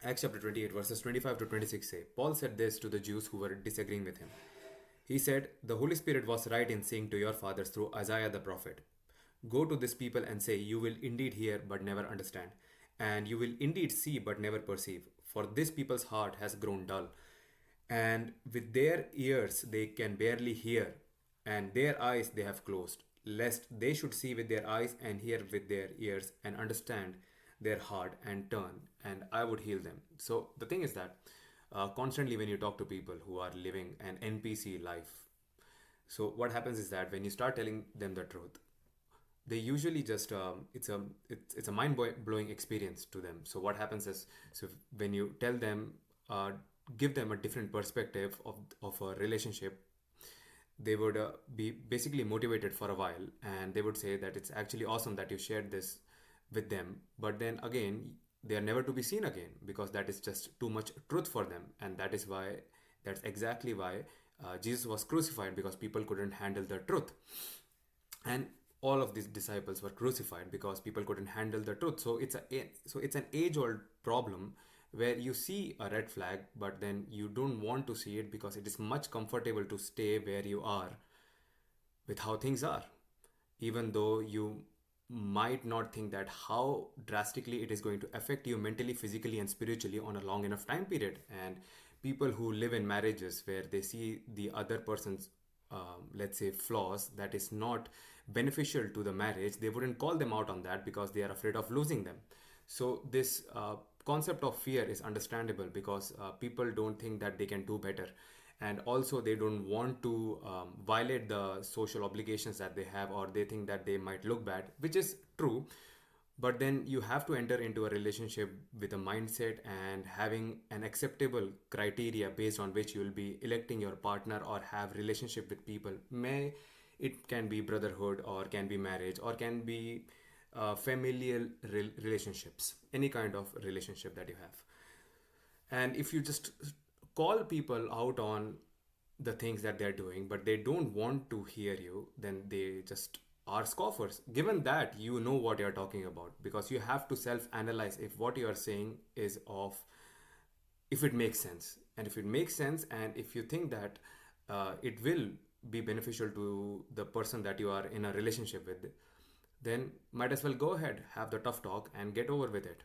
Acts chapter 28, verses 25 to 26 say, Paul said this to the Jews who were disagreeing with him. He said, The Holy Spirit was right in saying to your fathers through Isaiah the prophet, Go to this people and say, You will indeed hear but never understand, and you will indeed see but never perceive. For this people's heart has grown dull, and with their ears they can barely hear, and their eyes they have closed, lest they should see with their eyes and hear with their ears and understand their heart and turn, and I would heal them. So the thing is that constantly when you talk to people who are living an NPC life, so what happens is that when you start telling them the truth, they usually just it's a mind blowing experience to them. So what happens is, so when you tell them, give them a different perspective of a relationship, they would be basically motivated for a while, and they would say that it's actually awesome that you shared this with them, but then again they are never to be seen again because that is just too much truth for them. And that's exactly why Jesus was crucified, because people couldn't handle the truth. And all of these disciples were crucified because people couldn't handle the truth. So it's an age old problem where you see a red flag but then you don't want to see it because it is much comfortable to stay where you are with how things are, even though you might not think that how drastically it is going to affect you mentally, physically, and spiritually on a long enough time period. And people who live in marriages where they see the other person's let's say flaws that is not beneficial to the marriage, they wouldn't call them out on that because they are afraid of losing them. So this concept of fear is understandable because people don't think that they can do better, and also they don't want to violate the social obligations that they have, or they think that they might look bad, which is true. But then you have to enter into a relationship with a mindset and having an acceptable criteria based on which you will be electing your partner or have relationship with people. May it can be brotherhood or can be marriage or can be familial relationships, any kind of relationship that you have. And if you just call people out on the things that they're doing but they don't want to hear you, then they just are scoffers, given that you know what you're talking about, because you have to self analyze if what you are saying is of, if it makes sense. And if it makes sense, and if you think that it will be beneficial to the person that you are in a relationship with, then might as well go ahead, have the tough talk and get over with it.